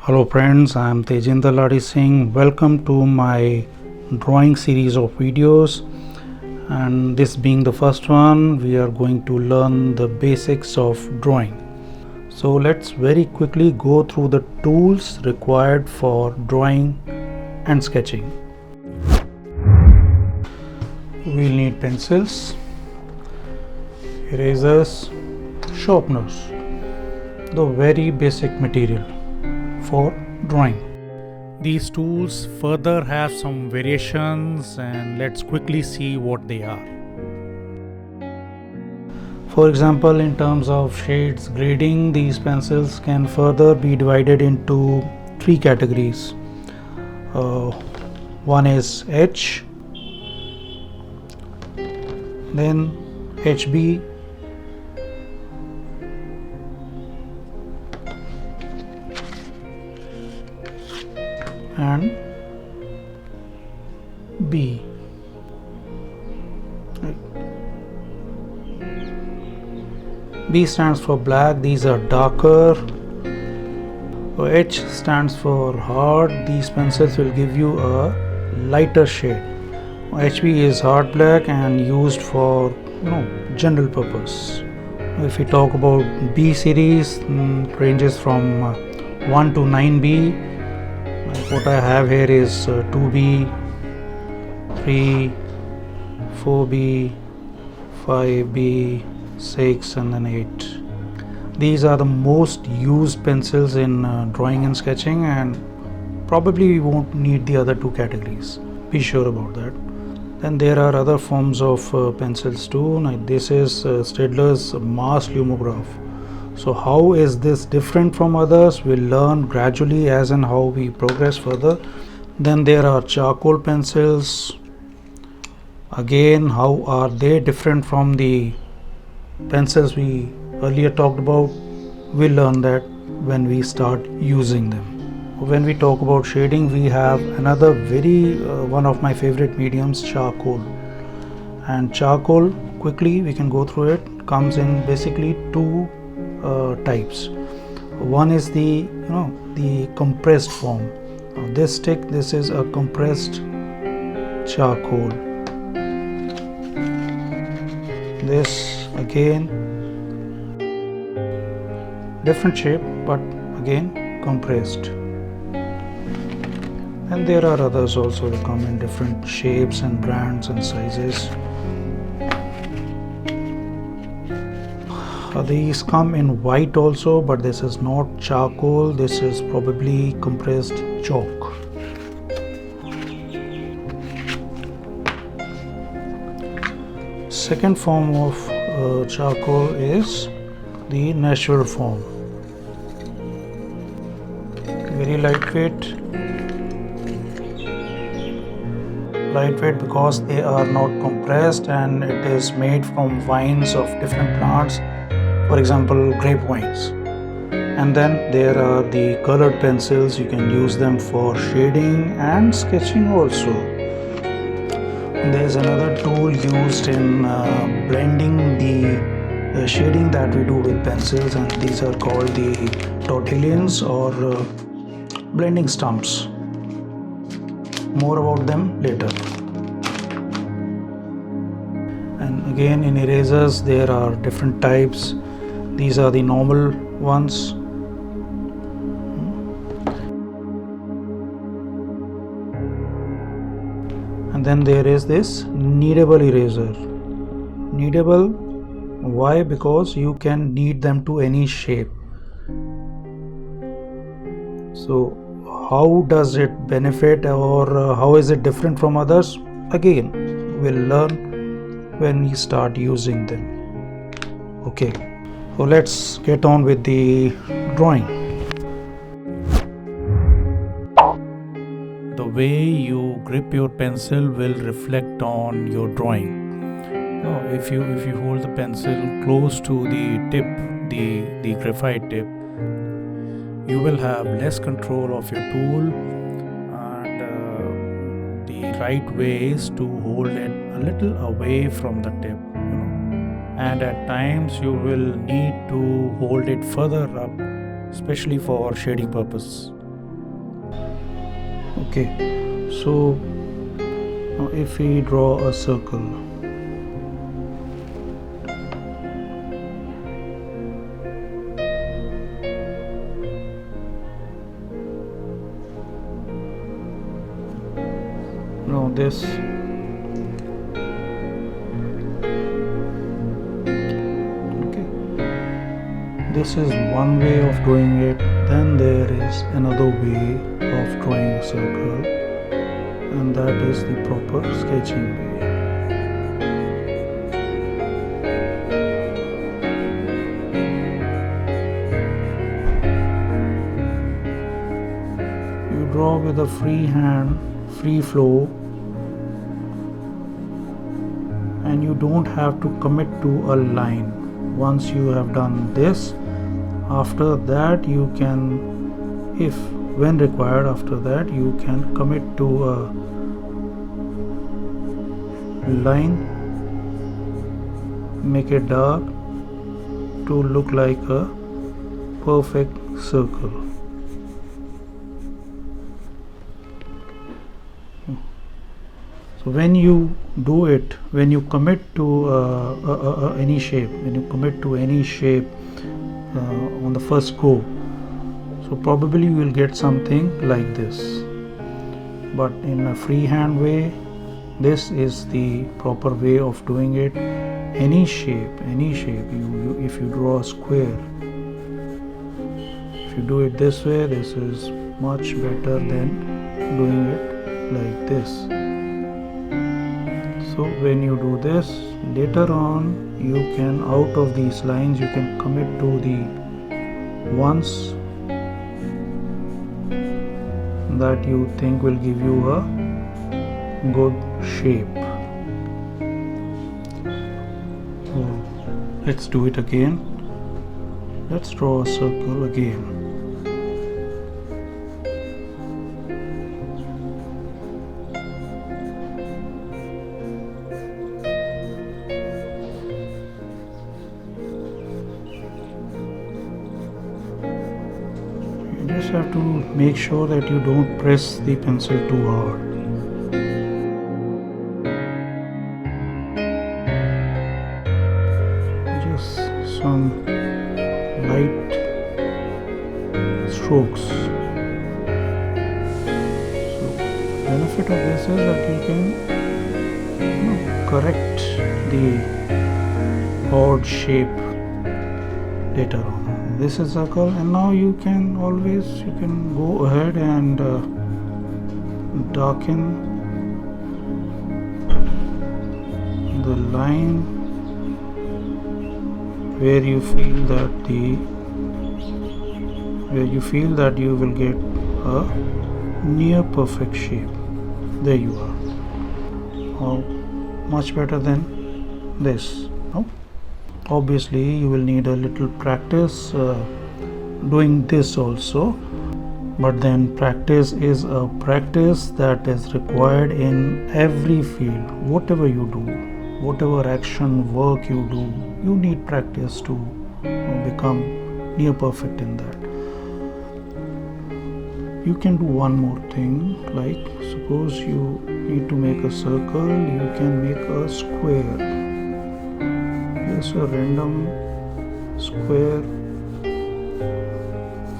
Hello friends, I am Tejinder Ladi Singh. Welcome to my drawing series of videos, and this being the first one, we are going to learn the basics of drawing. So let's very quickly go through the tools required for drawing and sketching. We'll need pencils, erasers, sharpeners, the very basic material for drawing. These tools further have some variations, and let's quickly see what they are. For example, in terms of shades grading, these pencils can further be divided into three categories. One is H, then HB, and B. B stands for black, these are darker. H stands for hard, these pencils will give you a lighter shade. HB is hard black and used for general purpose. If we talk about B series, ranges from 1 to 9B. What I have here is 2B, 3, 4B, 5B, 6 and then 8. These are the most used pencils in drawing and sketching, and probably we won't need the other two categories. Be sure about that. Then there are other forms of pencils too. Like this is Staedtler's mass lumograph. So how is this different from others? We'll learn gradually as and how we progress further. Then there are charcoal pencils. Again, how are they different from the pencils we earlier talked about? We'll learn that when we start using them. When we talk about shading, we have another one of my favorite mediums, charcoal. And charcoal, quickly we can go through it, comes in basically two types. One is the compressed form. This stick, this is a compressed charcoal. This again, different shape, but again compressed. And there are others also that come in different shapes and brands and sizes. These come in white also, but this is not charcoal, this is probably compressed chalk. Second form of charcoal is the natural form. Very lightweight. Lightweight because they are not compressed, and it is made from vines of different plants. For example, grape vines. And then there are the colored pencils. You can use them for shading and sketching also. There's another tool used in blending the shading that we do with pencils, and these are called the tortillons or blending stumps. More about them later. And again, in erasers there are different types. These are the normal ones. And then there is this kneadable eraser. Kneadable, why? Because you can knead them to any shape. So how does it benefit, or how is it different from others? Again, we'll learn when we start using them. Okay. So let's get on with the drawing. The way you grip your pencil will reflect on your drawing. If you hold the pencil close to the tip, the graphite tip, you will have less control of your tool, and the right way is to hold it a little away from the tip. And at times you will need to hold it further up, especially for shading purpose. Okay, so now if we draw a circle, now this, okay, this is one way of doing it. Then there is another way of drawing a circle, and that is the proper sketching way. You draw with a free hand, free flow, and you don't have to commit to a line. Once you have done this, after that you can, if when required, after that you can commit to a line, make it dark to look like a perfect circle. So when you do it, when you commit to any shape, when you commit to any shape on the first go, so probably you will get something like this. But in a freehand way, this is the proper way of doing it. Any shape, if you draw a square, if you do it this way, this is much better than doing it like this. So when you do this, later on you can, out of these lines, you can commit to the ones that you think will give you a good shape. So let's do it again. Let's draw a circle again. You just have to make sure that you don't press the pencil too hard. Just some light strokes. So benefit of this is that you can correct the odd shape later on. This is circle, and now you can go ahead and darken the line where you feel that you will get a near perfect shape. There you are. Oh, much better than this. No? Obviously you will need a little practice doing this also, but then practice is a practice that is required in every field. Whatever you do, whatever action work you do, you need practice to become near perfect in that. You can do one more thing, like suppose you need to make a circle, you can make a square. Just a random square,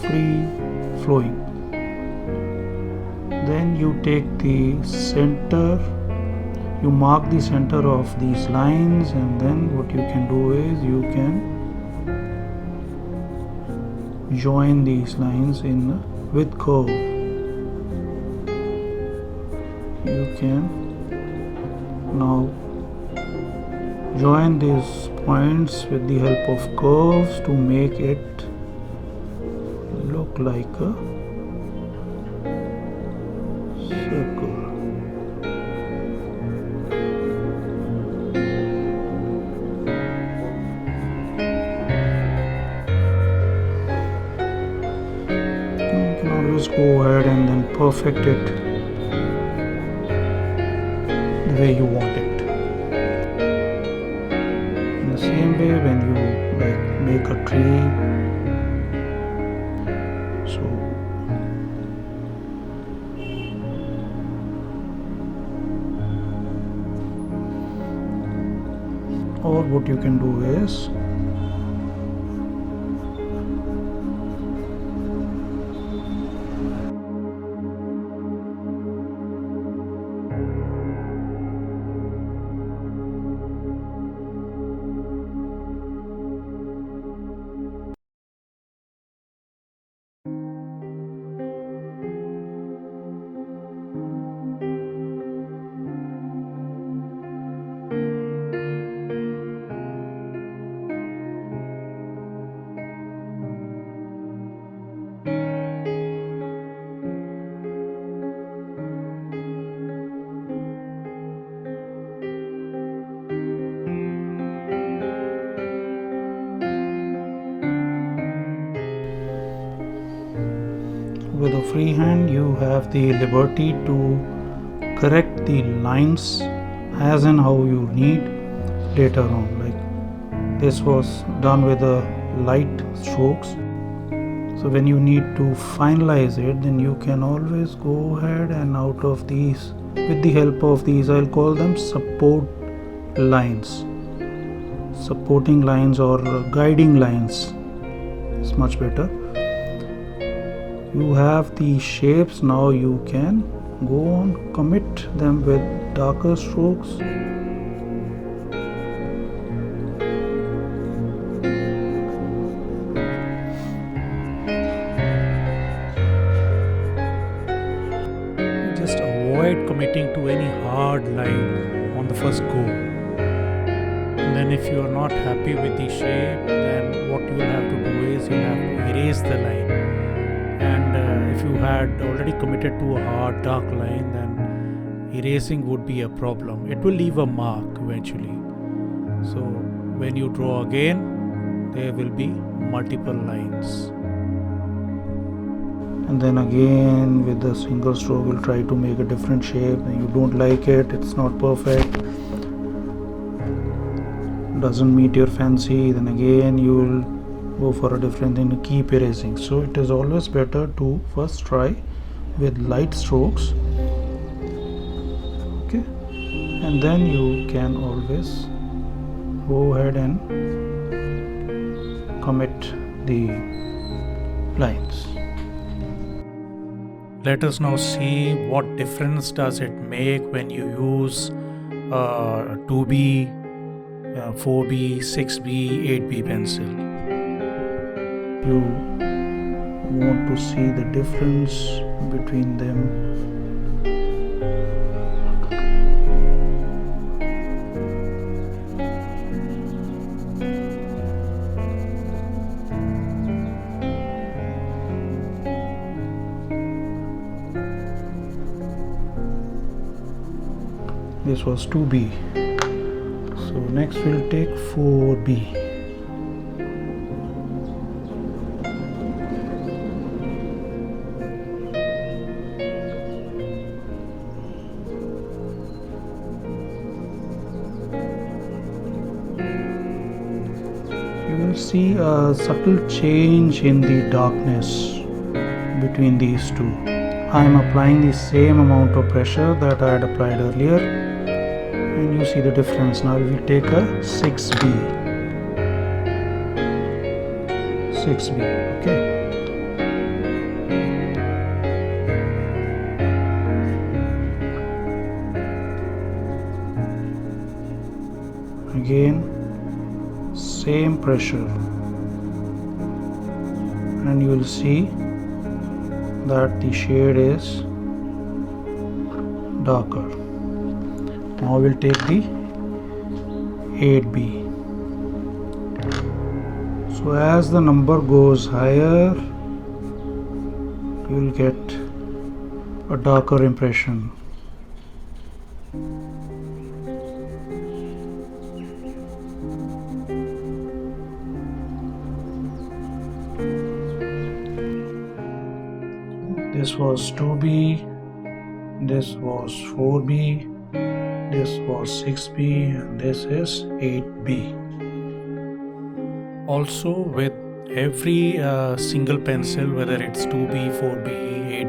free flowing. Then you take the center, you mark the center of these lines, and then what you can do is you can join these lines with curve. You can now join these points with the help of curves to make it look like a circle. You can always go ahead and then perfect it the way you want it. Same way when you make a tree, so Or what you can do is with a free hand you have the liberty to correct the lines as and how you need later on. Like this was done with a light strokes, so when you need to finalize it, then you can always go ahead and out of these, with the help of these, I'll call them support lines, supporting lines or guiding lines is much better. You have the shapes, now you can go on, commit them with darker strokes. Just avoid committing to any hard line on the first go. And then if you are not happy with the shape, then what you will have to do is you have to erase the line. And if you had already committed to a hard dark line, then erasing would be a problem. It will leave a mark eventually. So when you draw again, there will be multiple lines. And then again with the single stroke we'll try to make a different shape. And you don't like it, it's not perfect, doesn't meet your fancy, then again you will go for a different thing to keep erasing. So it is always better to first try with light strokes, okay, and then you can always go ahead and commit the lines. Let us now see what difference does it make when you use 2B, 4B, 6B, 8B pencil. You want to see the difference between them. This was 2B. So next we'll take 4B. See a subtle change in the darkness between these two. I am applying the same amount of pressure that I had applied earlier, and you see the difference. Now we will take a 6B. 6B, okay. Again, same pressure, and you will see that the shade is darker. Now we'll take the 8B. So as the number goes higher, you will get a darker impression. This was 2B, this was 4B, this was 6B, and this is 8B. Also, with every single pencil, whether it's 2B, 4B,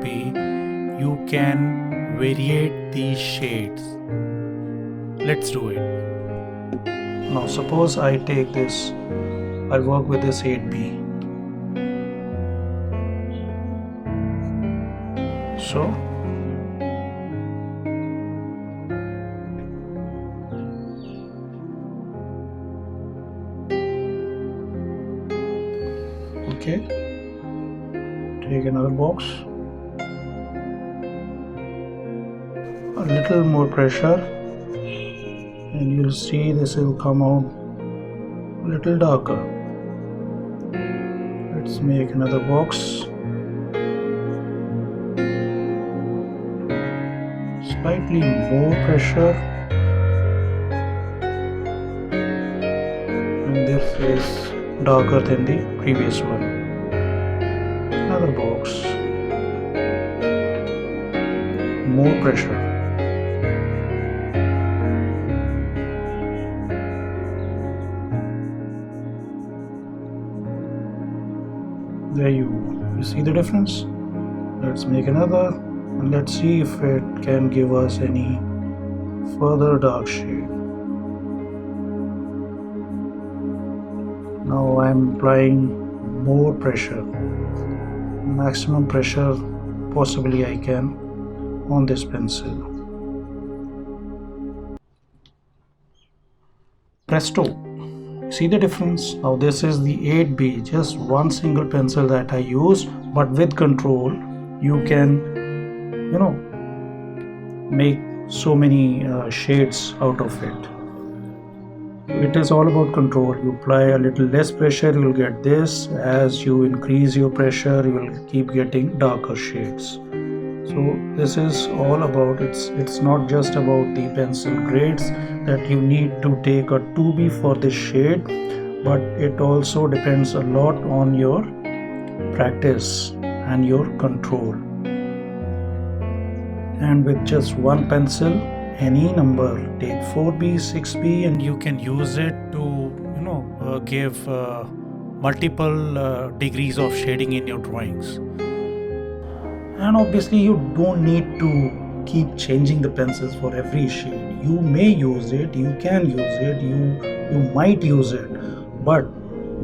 8B, you can variate these shades. Let's do it. Now suppose I take this, I'll work with this 8B. So okay, take another box, a little more pressure, and you'll see this will come out a little darker. Let's make another box, slightly more pressure, and this is darker than the previous one. Another box, more pressure. There you see the difference. Let's make another, and let's see if it can give us any further dark shade. Now I'm applying more pressure, maximum pressure possibly I can on this pencil. Presto! See the difference? Now this is the 8B, just one single pencil that I use, but with control you can, make so many shades out of it. It is all about control. You apply a little less pressure, you will get this. As you increase your pressure, you will keep getting darker shades. So this is all about, it's not just about the pencil grades that you need to take a 2B for this shade, but it also depends a lot on your practice and your control. And with just one pencil, any number, take 4B, 6B, and you can use it to give multiple degrees of shading in your drawings. And obviously you don't need to keep changing the pencils for every shade. You may use it, you can use it, you might use it, but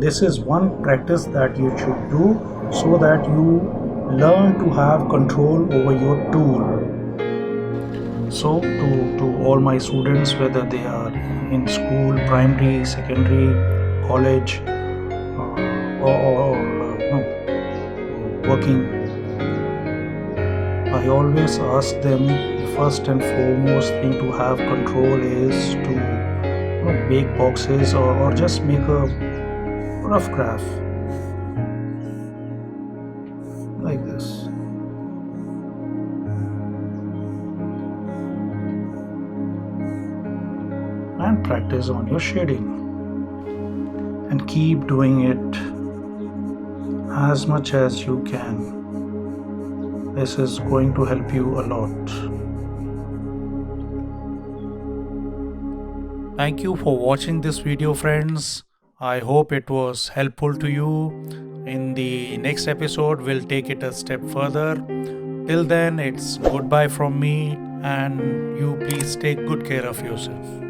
this is one practice that you should do so that you learn to have control over your tool. So to all my students, whether they are in school, primary, secondary, college, or working, I always ask them, the first and foremost thing to have control is to make boxes or just make a rough graph like this. And practice on your shading. And keep doing it as much as you can. This is going to help you a lot. Thank you for watching this video, friends. I hope it was helpful to you. In the next episode, we'll take it a step further. Till then, it's goodbye from me, and you please take good care of yourself.